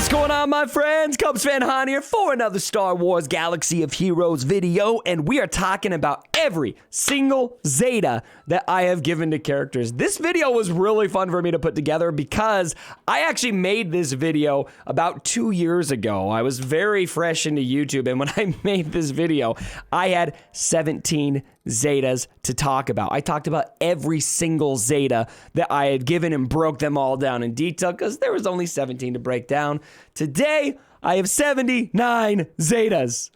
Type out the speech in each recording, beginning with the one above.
What's going on, my friends? Cubs fan Han here for another Star Wars Galaxy of Heroes video, and we are talking about every single Zeta that I have given to characters. This video was really fun for me to put together because I actually made this video about 2 years ago. I was very fresh into YouTube, and when I made this video, I had 17 Zetas to talk about. I talked about every single Zeta that I had given and broke them all down in detail because there was only 17 to break down. Today, I have 79 Zetas.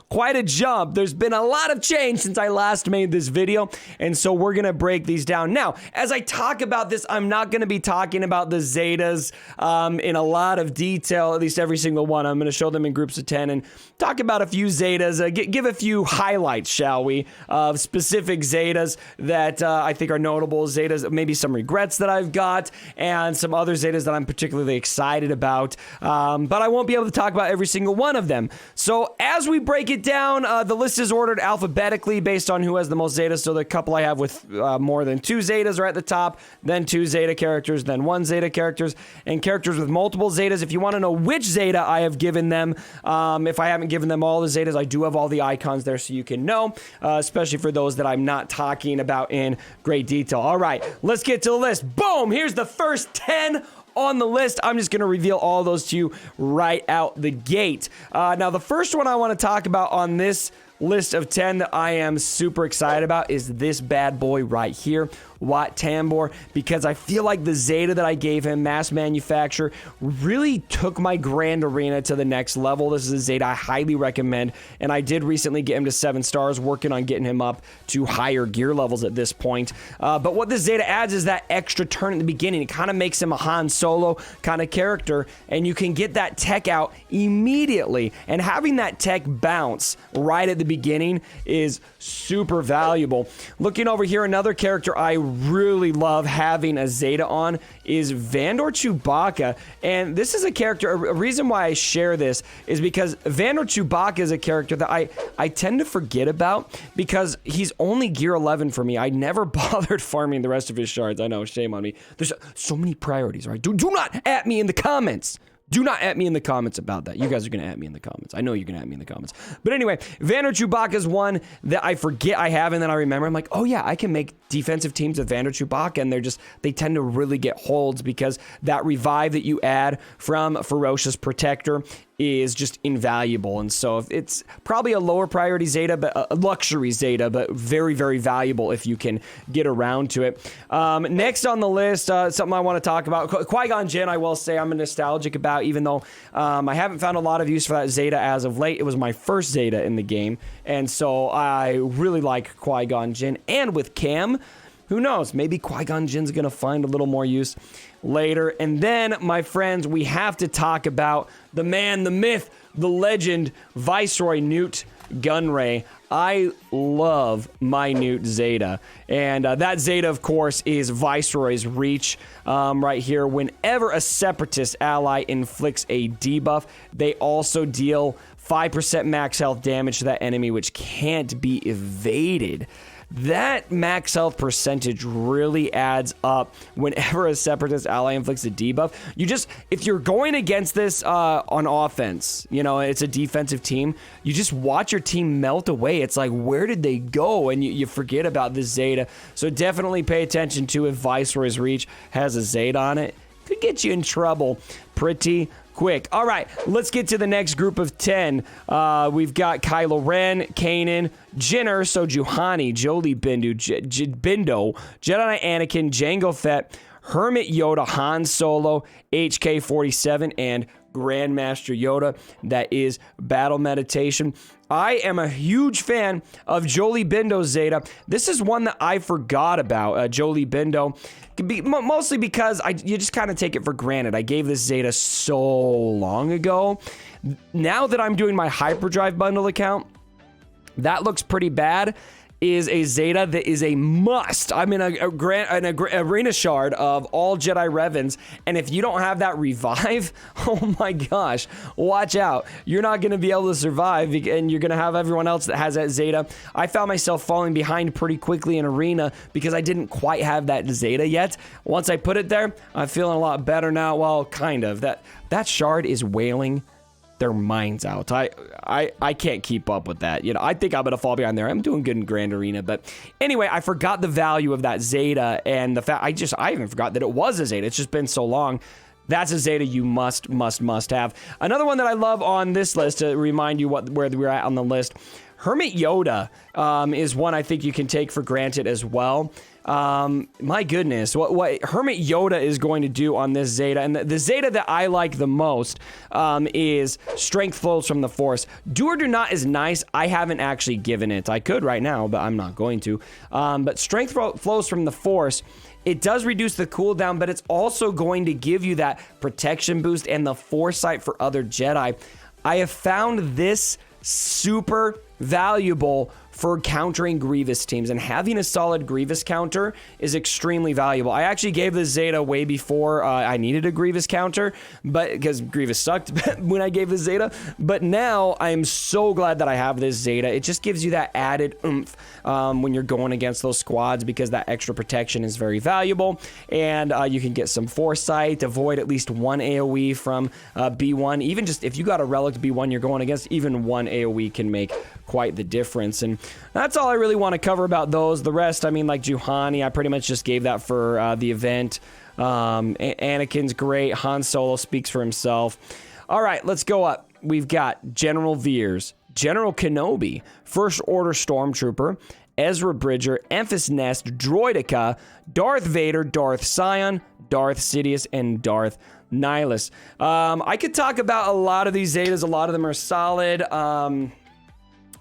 Quite a jump. There's been a lot of change since I last made this video, and so we're gonna break these down. Now, as I talk about this, I'm not gonna be talking about the Zetas in a lot of detail, at least every single one. I'm gonna show them in groups of 10 and talk about a few Zetas, give a few highlights, shall we, of specific Zetas that I think are notable Zetas, maybe some regrets that I've got, and some other Zetas that I'm particularly excited about, but I won't be able to talk about every single one of them. So as we break it down, the list is ordered alphabetically based on who has the most Zetas. So the couple I have with more than 2 Zetas are at the top, then 2 Zeta characters, then 1 Zeta characters, and characters with multiple Zetas. If you want to know which Zeta I have given them, if I haven't given them all the Zetas, I do have all the icons there so you can know, especially for those that I'm not talking about in great detail. All right, let's get to the list. Boom! Here's the first 10 on the list. I'm just going to reveal all those to you right out the gate. Now, the first one I want to talk about on this list of 10 that I am super excited about is this bad boy right here, TAMBOR, because I feel like the Zeta that I gave him, mass manufacture, really took my Grand Arena to the next level. This is a Zeta I highly recommend, and I did recently get him to 7 stars, working on getting him up to higher gear levels at this point. But what this Zeta adds is that extra turn at the beginning. It kind of makes him a Han Solo kind of character, and you can get that tech out immediately, and having that tech bounce right at the beginning is super valuable. Looking over here, another character I really love having a Zeta on is VANDOR CHEWBACCA, and this is a character, a reason why I share this is because VANDOR CHEWBACCA is a character that I tend to forget about because he's only gear 11 for me. I never bothered farming the rest of his shards. I know, shame on me. There's so many priorities, right? Do not at me in the comments. Do not at me in the comments about that. You guys are going to at me in the comments. I know you're going to at me in the comments. But anyway, VANDOR CHEWBACCA is one that I forget I have, and then I remember. I'm like, oh yeah, I can make defensive teams with VANDOR CHEWBACCA, and they tend to really get holds because that revive that you add from Ferocious Protector is just invaluable. And so it's probably a lower priority Zeta, but a luxury Zeta, but very, very valuable if you can get around to it. Next on the list, something I want to talk about, Qui-GON Jinn, I will say I'm nostalgic about, even though I haven't found a lot of use for that Zeta as of late. It was my first Zeta in the game, and so I really like Qui-GON Jinn. And with Cam, who knows, maybe Qui-GON Jinn's gonna find a little more use later. And then, my friends, we have to talk about the man, the myth, the legend, Viceroy NUTE GUNRAY. I love my NUTE Zeta, and that Zeta, of course, is Viceroy's Reach right here. Whenever a Separatist ally inflicts a debuff, they also deal 5% max health damage to that enemy, which can't be evaded. That max health percentage really adds up whenever a Separatist ally inflicts a debuff. If you're going against this on offense, you know, it's a defensive team, you just watch your team melt away. It's like, where did they go? And you forget about this Zeta. So definitely pay attention to if Viceroy's Reach has a Zeta on it. Could get you in trouble pretty quick. All right, let's get to the next group of 10. We've got KYLOREN, KANAN, JINN, ERSO, JUHANI, JOLEE, BINDO, JEDI, ANAKIN, JANGO, FETT, HERMIT, YODA, Han Solo, HK-47, and Grandmaster YODA. That is Battle Meditation. I am a huge fan of JOLEE BINDO Zeta. This is one that I forgot about, JOLEE BINDO. Mostly because you just kind of take it for granted. I gave this Zeta so long ago. Now that I'm doing my Hyperdrive bundle account, that looks pretty bad. is a Zeta that is a must. I'm in an arena shard of all Jedi Revens, and if you don't have that revive, oh my gosh, watch out. You're not going to be able to survive, and you're going to have everyone else that has that Zeta. I found myself falling behind pretty quickly in arena because I didn't quite have that Zeta yet. Once I put it there, I'm feeling a lot better now. Well, kind of. That shard is wailing their minds out. I can't keep up with that. You know, I think I'm gonna fall behind there. I'm doing good in Grand Arena, but anyway, I forgot the value of that Zeta, and the fact I even forgot that it was a Zeta. It's just been so long. That's a Zeta you must have. Another one that I love on this list, to remind you where we're at on the list, Hermit YODA is one I think you can take for granted as well. My goodness, what Hermit YODA is going to do on this Zeta, and the Zeta that I like the most is Strength Flows from the Force. Do or Do Not is nice. I haven't actually given it. I could right now, but I'm not going to. But Strength Flows from the Force, it does reduce the cooldown, but it's also going to give you that protection boost and the foresight for other Jedi. I have found this super valuable for countering Grievous teams, and having a solid Grievous counter is extremely valuable. I actually gave the Zeta way before I needed a Grievous counter, but because Grievous sucked when I gave the Zeta, but now I'm so glad that I have this Zeta. It just gives you that added oomph when you're going against those squads, because that extra protection is very valuable, and you can get some foresight, avoid at least one AoE from B1. Even just if you got a relic B1 you're going against, even one AoE can make quite the difference. And that's all I really want to cover about those. The rest, I mean, like Juhani, I pretty much just gave that for the event. Anakin's great. Han Solo speaks for himself. All right, let's go up. We've got General VEERS, General Kenobi, First Order Stormtrooper, Ezra Bridger, Enfys Nest, Droideka, Darth Vader, Darth Sion, Darth Sidious, and Darth Nihilus. I could talk about a lot of these Zetas. A lot of them are solid.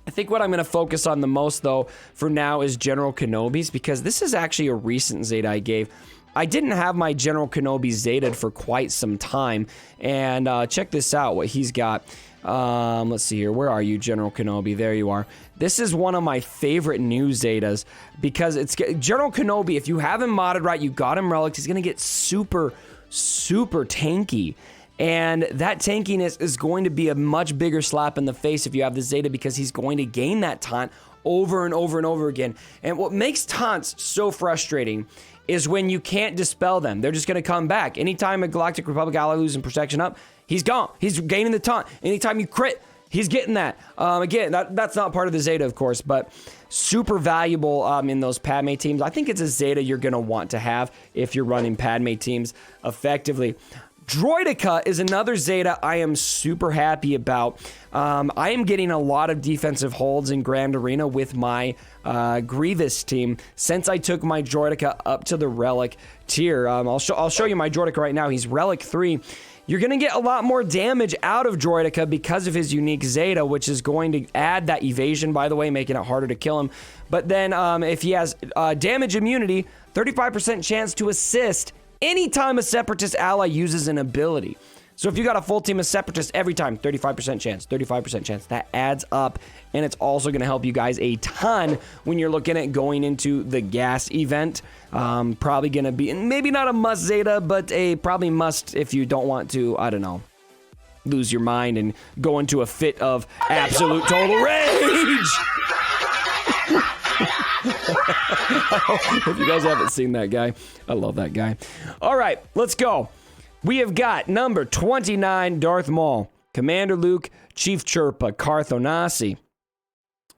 I think what I'm going to focus on the most, though, for now is General Kenobi's, because this is actually a recent Zeta I gave. I didn't have my General Kenobi Zeta'd for quite some time, and check this out, what he's got. Let's see here. Where are you, General Kenobi? There you are. This is one of my favorite new Zetas, because it's General Kenobi. If you have him modded right, you got him relics, he's going to get super tanky. And that tankiness is going to be a much bigger slap in the face if you have the Zeta, because he's going to gain that taunt over and over and over again. And what makes taunts so frustrating is when you can't dispel them. They're just going to come back. Anytime a Galactic Republic ally loses protection up, he's gone. He's gaining the taunt. Anytime you crit, he's getting that. Again, that's not part of the Zeta, of course, but super valuable in those Padme teams. I think it's a Zeta you're going to want to have if you're running Padme teams effectively. Droideka is another Zeta I am super happy about. I am getting a lot of defensive holds in Grand Arena with my Grievous team since I took my Droideka up to the Relic tier. I'll show you my Droideka right now. He's Relic 3. You're going to get a lot more damage out of Droideka because of his unique Zeta, which is going to add that evasion, by the way, making it harder to kill him. But then if he has damage immunity, 35% chance to assist anytime a Separatist ally uses an ability. So if you got a full team of Separatists every time, 35% chance, 35% chance. That adds up, and it's also going to help you guys a ton when you're looking at going into the gas event. Probably going to be, maybe not a must Zeta, but a probably must if you don't want to, I don't know, lose your mind and go into a fit of absolute total rage. If you guys haven't seen that guy, I love that guy. All right, let's go. We have got number 29, Darth Maul, Commander Luke, Chief Chirpa, Carth Onasi,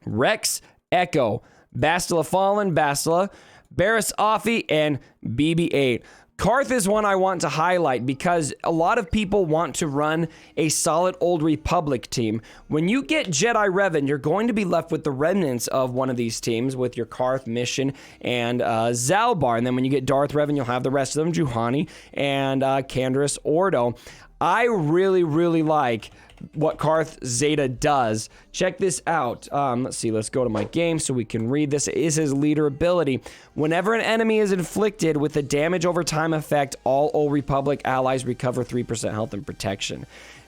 Rex, Echo, Bastila Fallen, Bastila, Barriss Offee, and BB-8. Carth is one I want to highlight because a lot of people want to run a solid Old Republic team. When you get Jedi Revan, you're going to be left with the remnants of one of these teams with your Carth, Mission, and ZAALBAR. And then when you get Darth Revan, you'll have the rest of them, Juhani and Canderous Ordo. I really like what Carth Zeta does. Check this out. Let's see. Let's go to my game so we can read this. It is his leader ability. Whenever an enemy is inflicted with a damage over time effect, all Old Republic allies recover 3% health and protection.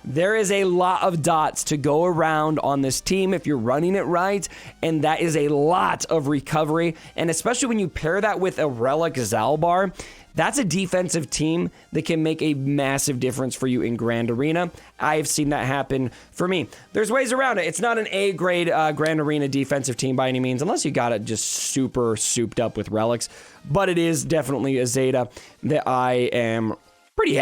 There is a lot of dots to go around on this team if you're running it right, and that is a lot of recovery, and especially when you pair that with a relic ZAALBAR, that's a defensive team that can make a massive difference for you in Grand Arena. I've seen that happen for me. There's ways around it. It's not an A-grade Grand Arena defensive team by any means, unless you got it just super souped up with relics, but it is definitely a Zeta that I am pretty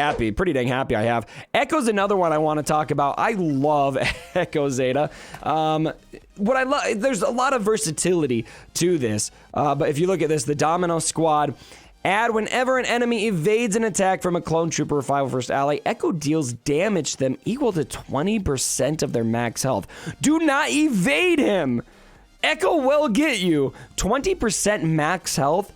dang happy I have. Echo's another one I want to talk about. I love Echo Zeta. What I love, there's a lot of versatility to this, but if you look at this, the Domino Squad, add whenever an enemy evades an attack from a clone trooper or 501st ally, Echo deals damage to them equal to 20% of their max health. Do not evade him! Echo will get you. 20% max health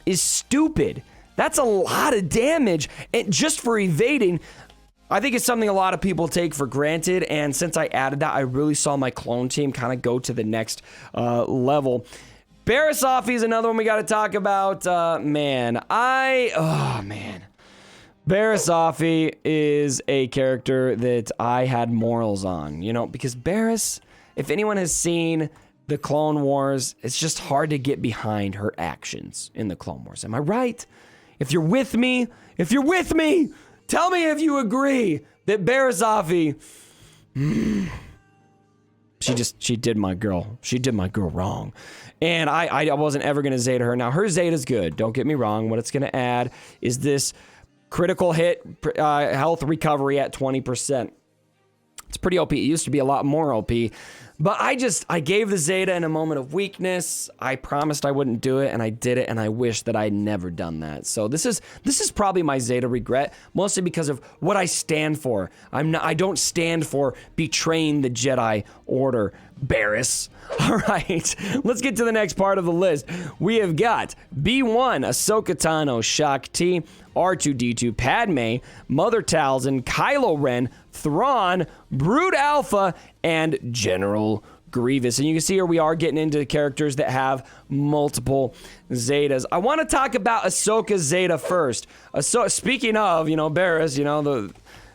is stupid. That's a lot of damage, and just for evading. I think it's something a lot of people take for granted, and since I added that, I really saw my clone team kind of go to the next level. Barasafi is another one we got to talk about. Barasafi is a character that I had morals on, you know, because Barris, if anyone has seen the Clone Wars, it's just hard to get behind her actions in the Clone Wars. Am I right? If you're with me, tell me if you agree that Barasafi, she did my girl wrong. And I wasn't ever going to Zeta her. Now, her Zeta's good. Don't get me wrong. What it's going to add is this critical hit health recovery at 20%. It's pretty OP. It used to be a lot more OP. But I gave the Zeta in a moment of weakness. I promised I wouldn't do it, and I did it, and I wish that I'd never done that. So this is probably my Zeta regret, mostly because of what I stand for. I don't stand for betraying the Jedi Order, Barris. All right, let's get to the next part of the list. We have got B1, Ahsoka Tano, Shaak Ti, R2-D2, Padme, Mother Talzin, Kylo Ren, Thrawn, Brood Alpha, and General Grievous. And you can see here we are getting into characters that have multiple Zetas. I want to talk about Ahsoka Zeta first. Speaking of, you know, Barris, you know,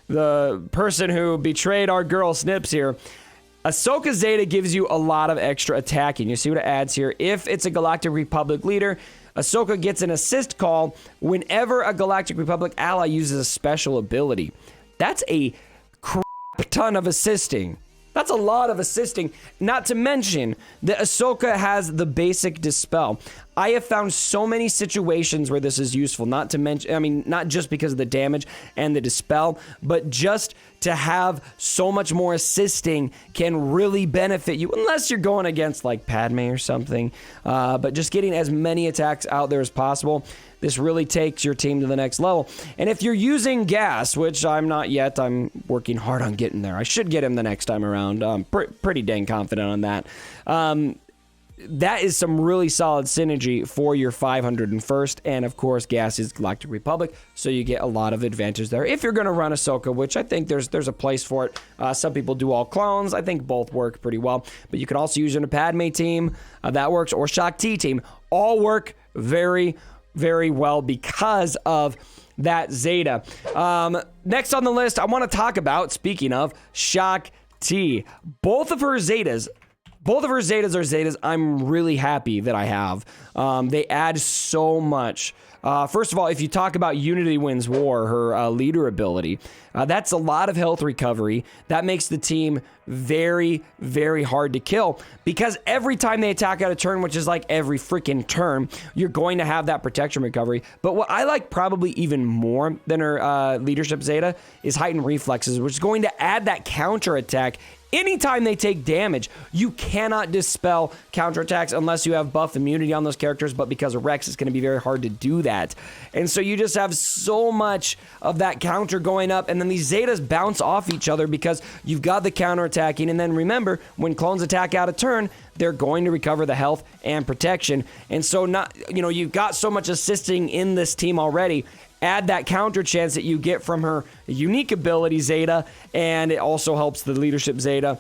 the person who betrayed our girl Snips here, Ahsoka Zeta gives you a lot of extra attacking. You see what it adds here? If it's a Galactic Republic leader, Ahsoka gets an assist call whenever a Galactic Republic ally uses a special ability. That's a crap ton of assisting. That's a lot of assisting. Not to mention that Ahsoka has the basic dispel. I have found so many situations where this is useful. Not to mention, I mean, not just because of the damage and the dispel, but just to have so much more assisting can really benefit you, unless you're going against like Padme or something. But just getting as many attacks out there as possible, this really takes your team to the next level. And if you're using gas, which I'm not yet, I'm working hard on getting there. I should get him the next time around. I'm pretty dang confident on that. That is some really solid synergy for your 501st, and of course, gas is Galactic Republic, so you get a lot of advantage there. If you're going to run Ahsoka, which I think there's a place for it. Some people do all clones. I think both work pretty well, but you could also use it in a Padme team. That works, or Shaak Ti team. All work very, very well because of that Zeta. Next on the list, I want to talk about, speaking of, Shaak Ti. Both of her Zetas are Zetas I'm really happy that I have. They add so much. First of all, if you talk about Unity Wins War, her leader ability, that's a lot of health recovery. That makes the team very, very hard to kill, because every time they attack out of turn, which is like every freaking turn, you're going to have that protection recovery. But what I like probably even more than her leadership Zeta is heightened reflexes, which is going to add that counter attack. Anytime they take damage, you cannot dispel counterattacks unless you have buff immunity on those characters, but because of Rex, it's going to be very hard to do that. And so you just have so much of that counter going up, and then these Zetas bounce off each other because you've got the counterattacking, and then remember, when clones attack out of turn, they're going to recover the health and protection. And so you've got so much assisting in this team already. Add that counter chance that you get from her unique ability Zeta, and it also helps the leadership Zeta.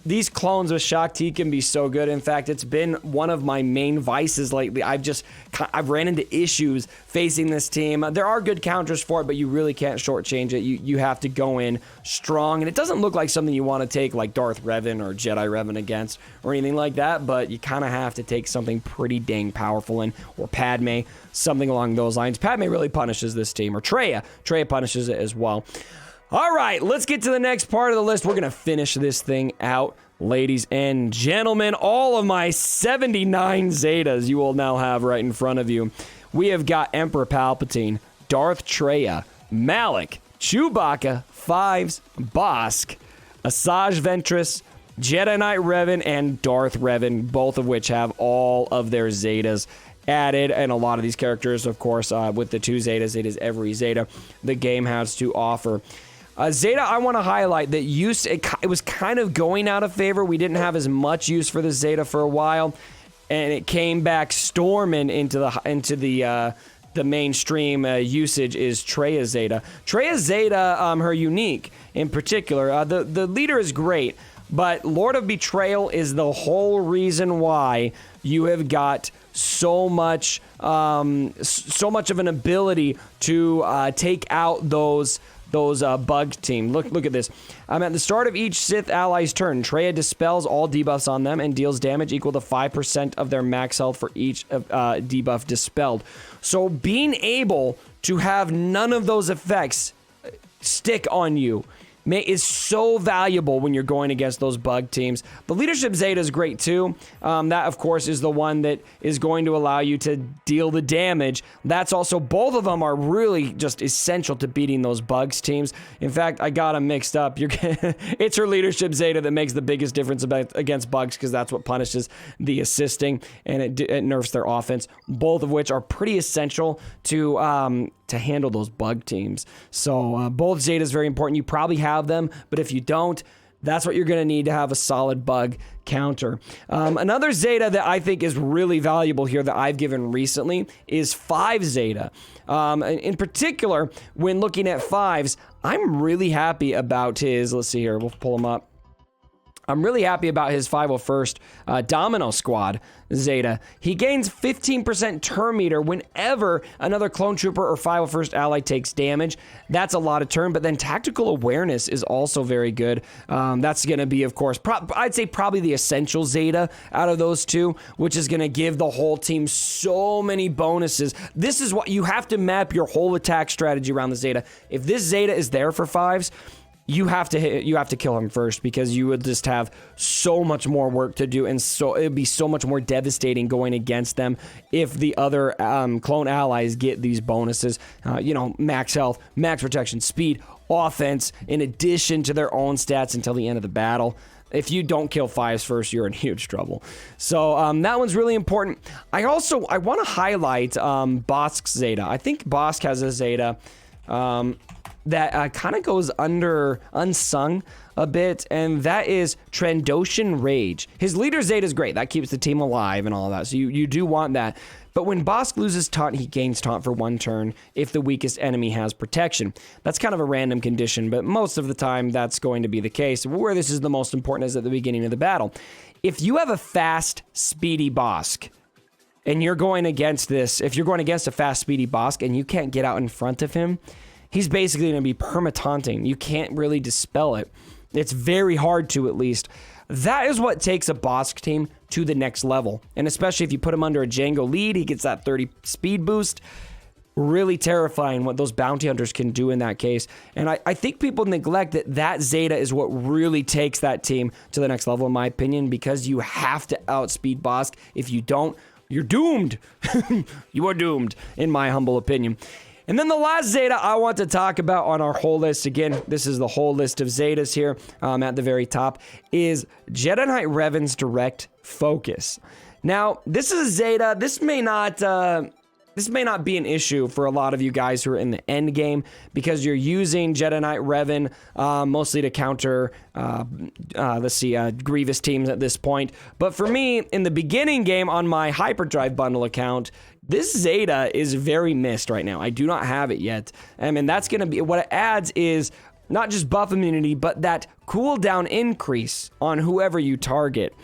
these clones with Shock T can be so good. In fact, it's been one of my main vices lately. I've ran into issues facing this team. There are good counters for it, but you really can't shortchange it. You have to go in strong, and it doesn't look like something you want to take like Darth Revan or Jedi Revan against or anything like that, but you kind of have to take something pretty dang powerful in, or Padme, something along those lines. Padme really punishes this team, or Traya. Traya punishes it as well. All right, let's get to the next part of the list. We're going to finish this thing out, ladies and gentlemen. All of my 79 Zetas you will now have right in front of you. We have got Emperor Palpatine, Darth Traya, Malak, Chewbacca, Fives, Bosk, Asajj Ventress, Jedi Knight Revan, and Darth Revan, both of which have all of their Zetas added, and a lot of these characters, of course, with the 2 Zetas, it is every Zeta the game has to offer. Zeta, I want to highlight that it was kind of going out of favor. We didn't have as much use for the Zeta for a while, and it came back storming into the mainstream usage is Traya Zeta. Traya Zeta, her unique in particular, the leader is great, but Lord of Betrayal is the whole reason why you have got so much of an ability to take out those bug team. Look at this. At the start of each Sith ally's turn, Traya dispels all debuffs on them and deals damage equal to 5% of their max health for each debuff dispelled. So being able to have none of those effects stick on you is so valuable when you're going against those bug teams. The leadership Zeta is great too. That, of course, is the one that is going to allow you to deal the damage. That's also, both of them are really just essential to beating those bugs teams. In fact, I got them mixed up. It's her leadership Zeta that makes the biggest difference against bugs, because that's what punishes the assisting, and it nerfs their offense, both of which are pretty essential to handle those bug teams. So both Zetas very important. You probably have them, but if you don't, that's what you're going to need to have a solid bug counter. Another Zeta that I think is really valuable here that I've given recently is 5 Zeta. In particular, when looking at 5s, I'm really happy about his, let's see here, we'll pull him up. I'm really happy about his 501st Domino Squad Zeta. He gains 15% turn meter whenever another clone trooper or 501st ally takes damage. That's a lot of turn, but then tactical awareness is also very good. That's going to be, of course, I'd say probably the essential Zeta out of those two, which is going to give the whole team so many bonuses. This is what you have to map your whole attack strategy around the Zeta. If this Zeta is there for 5s, you have to kill him first, because you would just have so much more work to do, and so it'd be so much more devastating going against them if the other clone allies get these bonuses. Max health, max protection, speed, offense, in addition to their own stats until the end of the battle. If you don't kill 5s first, you're in huge trouble. So that one's really important. I want to highlight Bosk's Zeta. I think Bosk has a Zeta that kind of goes unsung a bit, and that is Trandoshan Rage. His leader Zeta is great. That keeps the team alive and all of that, so you do want that. But when Bosk loses taunt, he gains taunt for 1 turn if the weakest enemy has protection. That's kind of a random condition, but most of the time that's going to be the case. Where this is the most important is at the beginning of the battle. If you have a fast, speedy Bosk, and you're going against this, if you're going against a fast, speedy Bosk and you can't get out in front of him, he's basically going to be perma-taunting. You can't really dispel it. It's very hard to, at least. That is what takes a Bosk team to the next level. And especially if you put him under a JANGO lead, he gets that 30 speed boost. Really terrifying what those bounty hunters can do in that case. And I think people neglect that Zeta is what really takes that team to the next level, in my opinion, because you have to outspeed Bosk. If you don't, you're doomed. You are doomed, in my humble opinion. And then the last Zeta I want to talk about on our whole list, again, this is the whole list of Zetas here at the very top, is Jedi Knight Revan's Direct Focus. Now, this is a Zeta. This may not be an issue for a lot of you guys who are in the end game, because you're using Jedi Knight Revan mostly to counter, Grievous teams at this point. But for me, in the beginning game on my Hyperdrive bundle account, this Zeta is very missed right now. I do not have it yet. And that's going to be, what it adds is not just buff immunity, but that cooldown increase on whoever you target.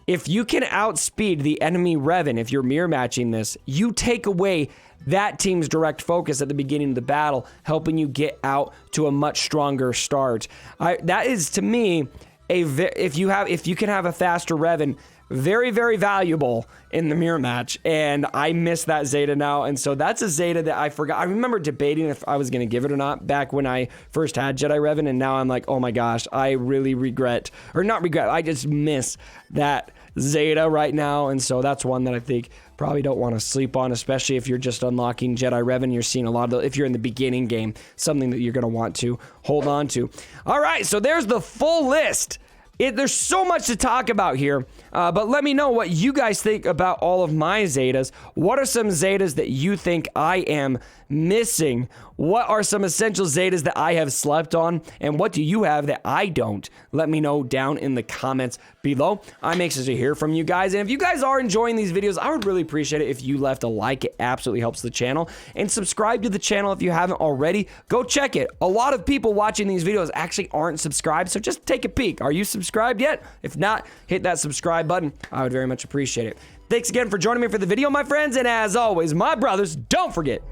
If you can outspeed the enemy Revan, if you're mirror matching this, you take away that team's direct focus at the beginning of the battle, helping you get out to a much stronger start. That is, to me, if you can have a faster Revan, very, very valuable in the mirror match, and I miss that Zeta now, and so that's a Zeta that I forgot. I remember debating if I was going to give it or not back when I first had Jedi Revan, and now I'm like, oh my gosh, I really regret, or not regret, I just miss that Zeta right now, and so that's one that I think probably don't want to sleep on, especially if you're just unlocking Jedi Revan. You're seeing a lot of, if you're in the beginning game, something that you're going to want to hold on to. All right, so there's the full list. There's so much to talk about here, but let me know what you guys think about all of my Zetas. What are some Zetas that you think I am missing? What are some essential Zetas that I have slept on? And what do you have that I don't? Let me know down in the comments below. I'm anxious to hear from you guys. And if you guys are enjoying these videos, I would really appreciate it if you left a like. It absolutely helps the channel. And subscribe to the channel if you haven't already. Go check it. A lot of people watching these videos actually aren't subscribed, so just take a peek. Are you subscribed yet? If not, hit that subscribe button. I would very much appreciate it. Thanks again for joining me for the video, my friends. And as always, my brothers, don't forget